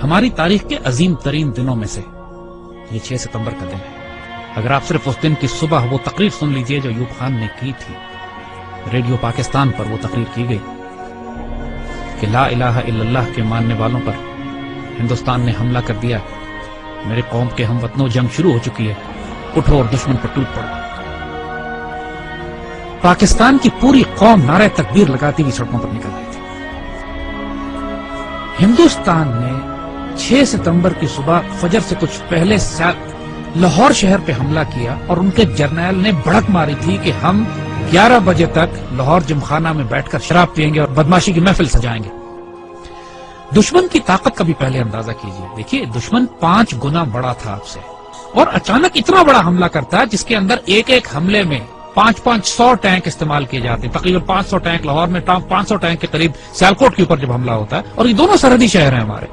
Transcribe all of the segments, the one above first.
ہماری تاریخ کے عظیم ترین دنوں میں سے یہ 6 ستمبر کا دن ہے۔ اگر آپ صرف اس دن کی صبح وہ تقریر سن لیجئے جو ایوب خان نے کی تھی، ریڈیو پاکستان پر وہ تقریر کی گئی کہ لا الہ الا اللہ کے ماننے والوں پر ہندوستان نے حملہ کر دیا، میرے قوم کے ہم وطنوں جنگ شروع ہو چکی ہے، اٹھو اور دشمن پر ٹوٹ پڑو۔ پاکستان کی پوری قوم نعرہ تکبیر لگاتی ہوئی سڑکوں پر نکل آئی تھی۔ ہندوستان نے 6 ستمبر کی صبح فجر سے کچھ پہلے لاہور شہر پہ حملہ کیا اور ان کے جرنیل نے بھڑک ماری تھی کہ ہم 11 بجے تک لاہور جمخانہ میں بیٹھ کر شراب پیئیں گے اور بدماشی کی محفل سجائیں گے۔ دشمن کی طاقت کا بھی پہلے اندازہ کیجئے، دیکھیے دشمن 5 گنا بڑا تھا آپ سے، اور اچانک اتنا بڑا حملہ کرتا ہے جس کے اندر ایک ایک حملے میں 500 ٹینک استعمال کیے جاتے ہیں، تقریباً 500 ٹینک لاہور میں، 500 ٹینک کے قریب سیالکوٹ کے اوپر جب حملہ ہوتا ہے، اور یہ دونوں سرحدی شہر ہیں ہمارے۔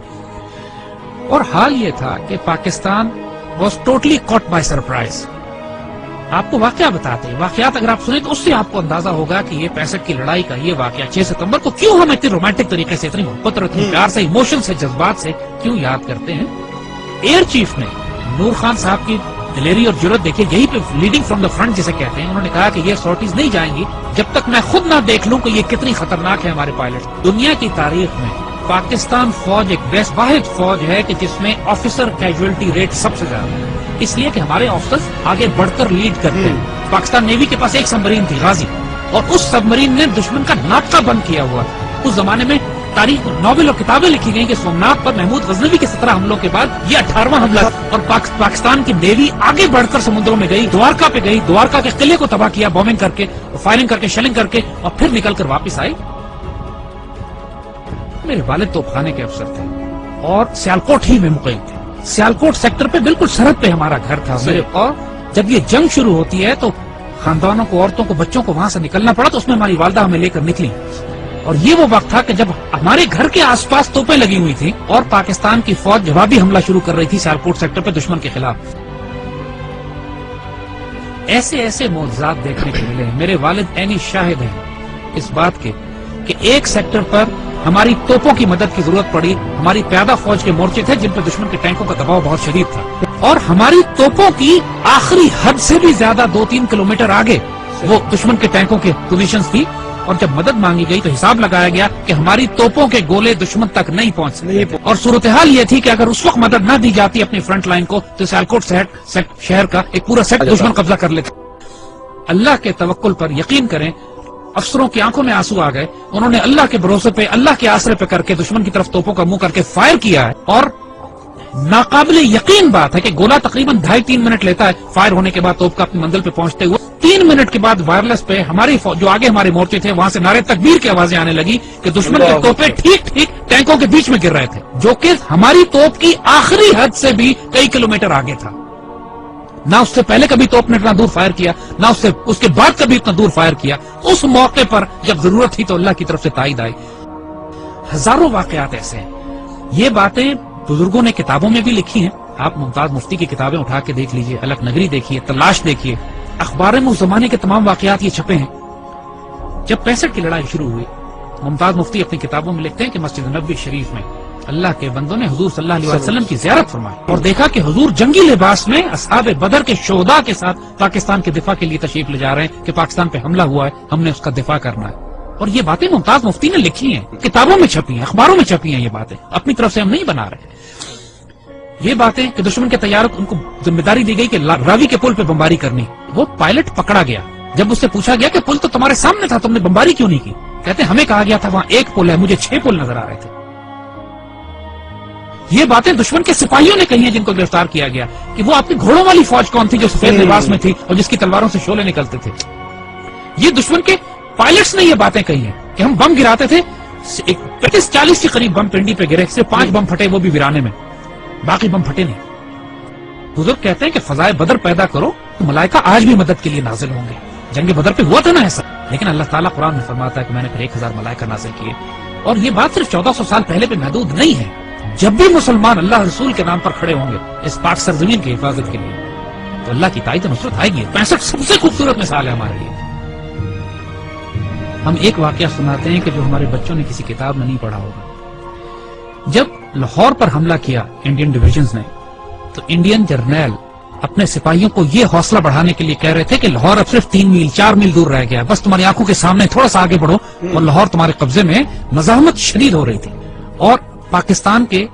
اور حال یہ تھا کہ Pakistan was totally caught by surprise. آپ کو واقعہ بتاتے ہیں، واقعات اگر آپ سنیں تو اس سے آپ کو اندازہ ہوگا کہ یہ 65 کی لڑائی کا یہ واقعہ 6 ستمبر کو کیوں ہم اتنی رومانٹک طریقے سے، اتنی محبت اور اتنی پیار سے، ایموشن سے، جذبات سے کیوں یاد کرتے ہیں۔ ایئر چیف نے نور خان صاحب کی دلیری اور جرت دیکھیے، یہی پہ لیڈنگ فرام دا فرنٹ جسے کہتے ہیں، انہوں نے کہا کہ یہ سورٹیز نہیں جائیں گی جب تک میں خود نہ دیکھ لوں کہ یہ کتنی خطرناک ہے ہمارے پائلٹ۔ دنیا کی تاریخ میں پاکستان فوج ایک بیسٹ واحد فوج ہے کہ جس میں آفیسر کیجویلٹی ریٹ سب سے زیادہ ہے، اس لیے کہ ہمارے آفیسرز آگے بڑھ کر لیڈ کرتے ہیں۔ پاکستان نیوی کے پاس ایک سبمرین تھی غازی، اور اس سبمرین نے دشمن کا ناطقہ بند کیا ہوا تھا۔ اس زمانے میں تاریخ ناول اور کتابیں لکھی گئیں کہ سومنات پر محمود غزنوی کے 17 حملوں کے بعد یہ 18واں حملہ، اور پاکستان کی نیوی آگے بڑھ کر سمندروں میں گئی، دوارکا پہ گئی، دوارکا کے قلعے کو تباہ کیا بومنگ کر کے، فائرنگ کر کے، شیلنگ کر کے، اور پھر نکل کر واپس آئی۔ میرے والد توپ خانے کے افسر تھے اور سیالکوٹ ہی میں مقیم تھے، سیالکوٹ سیکٹر پہ بالکل سرحد پہ ہمارا گھر تھا میرے، اور جب یہ جنگ شروع ہوتی ہے تو خاندانوں کو، عورتوں کو، بچوں کو وہاں سے نکلنا پڑا، تو اس میں ہماری والدہ ہمیں لے کر نکلی، اور یہ وہ وقت تھا کہ جب ہمارے گھر کے آس پاس توپیں لگی ہوئی تھی اور پاکستان کی فوج جوابی حملہ شروع کر رہی تھی سیالکوٹ سیکٹر پہ دشمن کے خلاف۔ ایسے ایسے معجزات دیکھنے کو ملے ہیں، میرے والد عینی شاہد ہیں اس بات کے کہ ایک سیکٹر پر ہماری توپوں کی مدد کی ضرورت پڑی، ہماری پیادہ فوج کے مورچے تھے جن پر دشمن کے ٹینکوں کا دباؤ بہت شدید تھا، اور ہماری توپوں کی آخری حد سے بھی زیادہ 2-3 کلومیٹر آگے وہ دشمن کے ٹینکوں کے پوزیشنز تھی، اور جب مدد مانگی گئی تو حساب لگایا گیا کہ ہماری توپوں کے گولے دشمن تک نہیں پہنچ سکتے، اور صورتحال یہ تھی کہ اگر اس وقت مدد نہ دی جاتی اپنی فرنٹ لائن کو تو سیالکوٹ شہر کا ایک پورا سیٹ دشمن قبضہ کر لیتا۔ اللہ کے توکل پر یقین کریں، افسروں کی آنکھوں میں آنسو آ گئے، انہوں نے اللہ کے بھروسے پہ، اللہ کے آسرے پہ کر کے دشمن کی طرف توپوں کا منہ کر کے فائر کیا ہے، اور ناقابل یقین بات ہے کہ گولہ تقریباً 2.5-3 منٹ لیتا ہے فائر ہونے کے بعد توپ کا اپنی منزل پہ پہنچتے ہوئے۔ 3 منٹ کے بعد وائرلیس پہ ہماری جو آگے ہمارے مورچے تھے وہاں سے نعرے تکبیر کی آوازیں آنے لگی کہ دشمن کی توپیں ٹھیک ٹینکوں کے بیچ میں گر رہے تھے، جو کہ ہماری توپ کی آخری حد سے بھی کئی کلومیٹر آگے تھا۔ نہ اس سے پہلے کبھی توپ نے اتنا دور فائر کیا، نہ اس کے بعد کبھی اتنا دور فائر کیا۔ اس موقع پر جب ضرورت تھی تو اللہ کی طرف سے تائید آئی۔ ہزاروں واقعات ایسے ہیں، یہ باتیں بزرگوں نے کتابوں میں بھی لکھی ہیں، آپ ممتاز مفتی کی کتابیں اٹھا کے دیکھ لیجئے، الگ نگری دیکھیے، تلاش دیکھیے، اخبار میں اس زمانے کے تمام واقعات یہ چھپے ہیں۔ جب 65 کی لڑائی شروع ہوئی، ممتاز مفتی اپنی کتابوں میں لکھتے ہیں کہ مسجد نبوی شریف میں اللہ کے بندوں نے حضور صلی اللہ علیہ وسلم کی زیارت فرمائی اور دیکھا کہ حضور جنگی لباس میں اصحاب بدر کے شہداء کے ساتھ پاکستان کے دفاع کے لیے تشریف لے جا رہے ہیں کہ پاکستان پہ حملہ ہوا ہے، ہم نے اس کا دفاع کرنا ہے۔ اور یہ باتیں ممتاز مفتی نے لکھی ہیں، کتابوں میں چھپی ہیں، اخباروں میں چھپی ہیں، یہ باتیں اپنی طرف سے ہم نہیں بنا رہے۔ یہ باتیں کہ دشمن کے طیاروں ان کو ذمہ داری دی گئی کہ راوی کے پل پہ بمباری کرنی، وہ پائلٹ پکڑا گیا، جب اس سے پوچھا گیا کہ پل تو تمہارے سامنے تھا، تم نے بمباری کیوں نہیں کی؟ کہتے ہمیں کہا گیا تھا وہاں ایک پل ہے، مجھے 6 پل نظر آ رہے تھے۔ یہ باتیں دشمن کے سپاہیوں نے کہی ہیں جن کو گرفتار کیا گیا کہ وہ آپ کی گھوڑوں والی فوج کون تھی جو سفید لباس میں تھی اور جس کی تلواروں سے شعلے نکلتے تھے۔ یہ دشمن کے پائلٹس نے یہ باتیں کہی ہیں کہ ہم بم گراتے تھے، 35-40 کے قریب بم پنڈی پہ گرے، صرف 5 بم پھٹے، وہ بھی ویرانے میں، باقی بم پھٹے نہیں۔ بزرگ کہتے ہیں کہ فضائے بدر پیدا کرو تو ملائکہ آج بھی مدد کے لیے نازل ہوں گے۔ جنگ بدر پہ ہوا تھا نا ایسا، لیکن اللہ تعالیٰ قرآن میں فرماتا ہے کہ میں نے پھر 1000 ملائکہ نازل کیے، اور یہ بات صرف 1400 سال پہلے پہ محدود نہیں ہے۔ جب بھی مسلمان اللہ رسول کے نام پر کھڑے ہوں گے اس پاک سرزمین کی حفاظت کے لیے تو اللہ کی تائید و نصرت آئے گی۔ 65 سب سے خوبصورت مثال ہے ہمارے لیے۔ ہم ایک واقعہ سناتے ہیں کہ جو ہمارے بچوں نے کسی کتاب میں نہیں پڑھا ہوگا۔ جب لاہور پر حملہ کیا انڈین ڈویژنز نے تو انڈین جرنیل اپنے سپاہیوں کو یہ حوصلہ بڑھانے کے لیے کہہ رہے تھے کہ لاہور اب صرف 3 میل 4 میل دور رہ گیا، بس تمہاری آنکھوں کے سامنے تھوڑا سا آگے بڑھو، اور لاہور تمہارے قبضے میں مزاحمت شدید ہو رہی تھی، اور پاکستان کے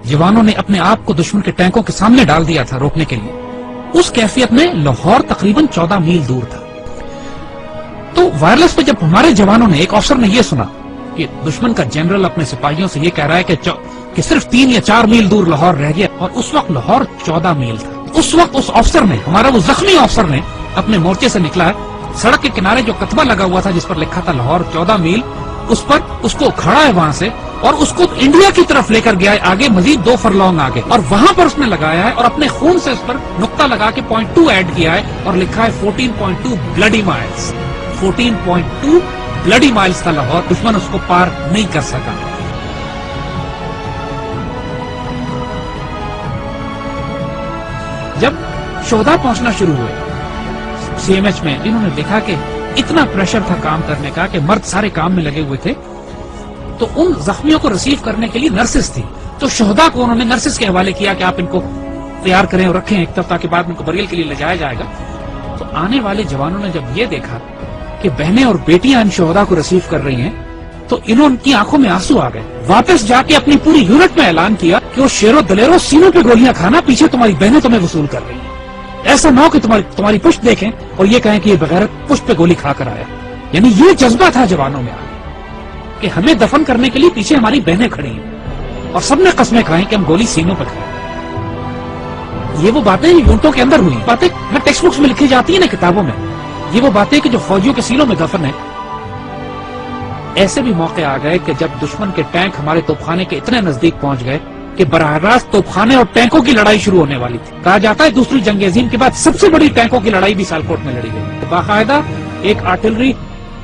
جوانوں نے اپنے آپ کو دشمن کے ٹینکوں کے سامنے ڈال دیا تھا روکنے کے لیے۔ اس کیفیت میں لاہور تقریباً 14 میل دور تھا۔ تو وائرلیس پہ جب ہمارے جوانوں نے، ایک افسر نے یہ سنا کہ دشمن کا جنرل اپنے سپاہیوں سے یہ کہہ رہا ہے کہ صرف 3 یا 4 میل دور لاہور رہ گیا، اور اس وقت لاہور 14 میل تھا۔ اس وقت اس افسر نے، ہمارا وہ زخمی افسر نے اپنے مورچے سے نکلا ہے، سڑک کے کنارے جو کتبہ لگا ہوا تھا جس پر لکھا تھا لاہور 14 میل، اس پر اس کو کھڑا ہے وہاں سے، اور اس کو انڈیا کی طرف لے کر گیا ہے آگے، مزید 2 فرلانگ آگے، اور وہاں پر اس نے لگایا ہے اور اپنے خون سے اس پر نقطہ لگا کے 0.2 ایڈ کیا ہے اور لکھا ہے 14.2 بلڈی مائلز۔ 14.2 بلڈی مائلز تھا لاہور، دشمن اس کو پار نہیں کر سکا۔ جب شہداء پہنچنا شروع ہوئے سی ایم ایچ میں، انہوں نے دیکھا کہ اتنا پریشر تھا کام کرنے کا کہ مرد سارے کام میں لگے ہوئے تھے، تو ان زخمیوں کو ریسیو کرنے کے لیے نرسز تھی، تو شہداء کو انہوں نے نرسز کے حوالے کیا کہ آپ ان کو تیار کریں اور رکھیں ایک ہفتہ کے بعد ان کو بریل کے لیے لے جایا جائے گا۔ تو آنے والے جوانوں نے جب یہ دیکھا کہ بہنیں اور بیٹیاں ان شہداء کو ریسیو کر رہی ہیں تو ان کی آنکھوں میں آنسو آ گئے۔ واپس جا کے اپنی پوری یونٹ میں اعلان کیا کہ وہ شیرو دلیرو سینوں پہ گولیاں کھانا، پیچھے تمہاری بہنیں تمہیں وصول کر رہی ہیں، ایسا نہ ہو کہ تمہاری پشت دیکھیں اور یہ کہیں کہ یہ بغیرت پشت پہ گولی کھا کر آیا۔ یعنی یہ جذبہ تھا جوانوں میں کہ ہمیں دفن کرنے کے لیے پیچھے ہماری بہنیں کھڑی ہیں، اور سب نے قسمیں کھائیں کہ ہم گولی سینوں پہ کھائیں۔ یہ وہ باتیں یونٹوں کے اندر ہوئی، باتیں ٹیکسٹ بکس میں لکھی جاتی ہیں نا، کتابوں میں، یہ وہ باتیں کہ جو فوجیوں کے سینوں میں دفن ہے۔ ایسے بھی موقع آ گئے کہ جب دشمن کے ٹینک ہمارے توپخانے کے اتنے نزدیک پہنچ گئے کہ براہ راست توپخانے اور ٹینکوں کی لڑائی شروع ہونے والی تھی۔ کہا جاتا ہے دوسری جنگ عظیم کے بعد سب سے بڑی ٹینکوں کی لڑائی بھی سیالکوٹ میں لڑی گئی۔ باقاعدہ ایک آرٹلری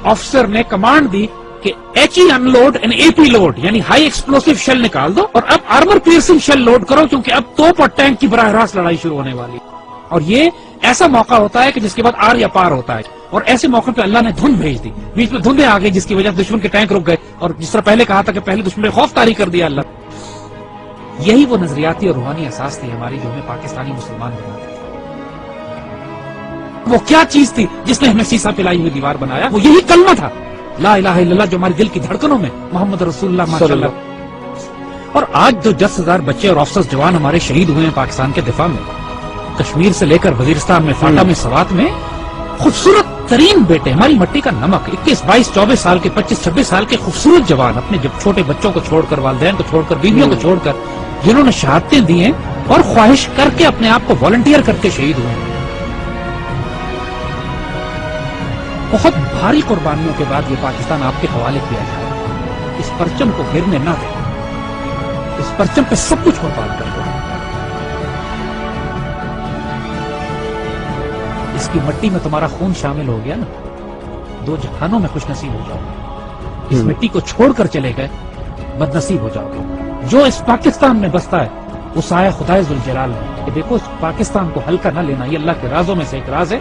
آفیسر نے کمانڈ دی کہ H E unload and A P load, یعنی ہائی ایکسپلوسو شیل نکال دو اور اب آرمر پیئرسنگ شیل لوڈ کرو، کیونکہ اب توپ اور ٹینک کی براہ راست لڑائی شروع ہونے والی۔ اور یہ ایسا موقع ہوتا ہے کہ جس کے بعد آر یا پار ہوتا ہے، اور ایسے موقع پہ اللہ نے دھند بھیج دی، بیچ میں دھندیں آ گئی جس کی وجہ سے دشمن کے ٹینک رک گئے، اور جس طرح پہلے کہا تھا کہ پہلے دشمن نے خوف طاری کر دیا اللہ۔ یہی وہ نظریاتی اور روحانی اساس تھی ہماری جو ہمیں پاکستانی مسلمان بناتی تھی۔ وہ کیا چیز تھی جس نے ہمیں سیسا پلائی ہوئی دیوار بنایا؟ وہ یہی کلمہ تھا، لا الہ الا اللہ، جو ہمارے دل کی دھڑکنوں میں محمد رسول اللہ ماشاءاللہ۔ اور آج جو 10,000 بچے اور آفیسرز جوان ہمارے شہید ہوئے ہیں پاکستان کے دفاع میں، کشمیر سے لے کر وزیرستان میں، فاٹا میں، سوات میں، خوبصورت ترین بیٹے، ہماری مٹی کا نمک، 21، 22، 24 سال کے، 25، 26 سال کے خوبصورت جوان، اپنے جب چھوٹے بچوں کو چھوڑ کر، والدین کو چھوڑ کر، بیویوں کو چھوڑ کر، جنہوں نے شہادتیں دی ہیں اور خواہش کر کے اپنے آپ کو والنٹیئر کر کے شہید ہوئے ہیں۔ بہت بھاری قربانیوں کے بعد یہ پاکستان آپ کے حوالے کیا جائے، اس پرچم کو گرنے نہ دیں، اس پرچم پہ سب کچھ قربان کر دو، اس کی مٹی میں تمہارا خون شامل ہو گیا نا، 2 جہانوں میں خوش نصیب ہو جاؤ گے۔ اس مٹی کو چھوڑ کر چلے گئے بد نصیب ہو جاؤ گے۔ جو اس پاکستان میں بستا ہے اس آیا خدائے ذوالجلال نے کہ دیکھو اس پاکستان کو ہلکا نہ لینا، یہ اللہ کے رازوں میں سے ایک راز ہے،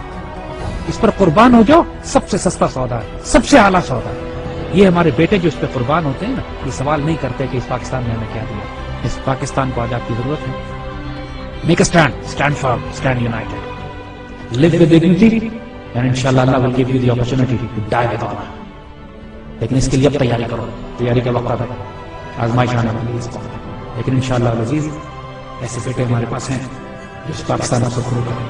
اس پر قربان ہو جاؤ، سب سے سستا سودا ہے، سب سے اعلیٰ سودا ہے۔ یہ ہمارے بیٹے جو اس پہ قربان ہوتے ہیں نا، یہ سوال نہیں کرتے کہ اس پاکستان نے ہمیں کیا دیا۔ اس پاکستان کو آج آپ کی ضرورت ہے۔ Make a stand, stand form, stand United, live with dignity, and inshallah Allah will give you the opportunity to die with honor. لیکن اس کے لیے اب تیاری کرو، تیاری کا وقت ہے، آزمائش آنے والی ہے، لیکن انشاءاللہ العزیز ایسے بیٹے ہمارے پاس ہیں جو اس پاکستان کو شروع کریں۔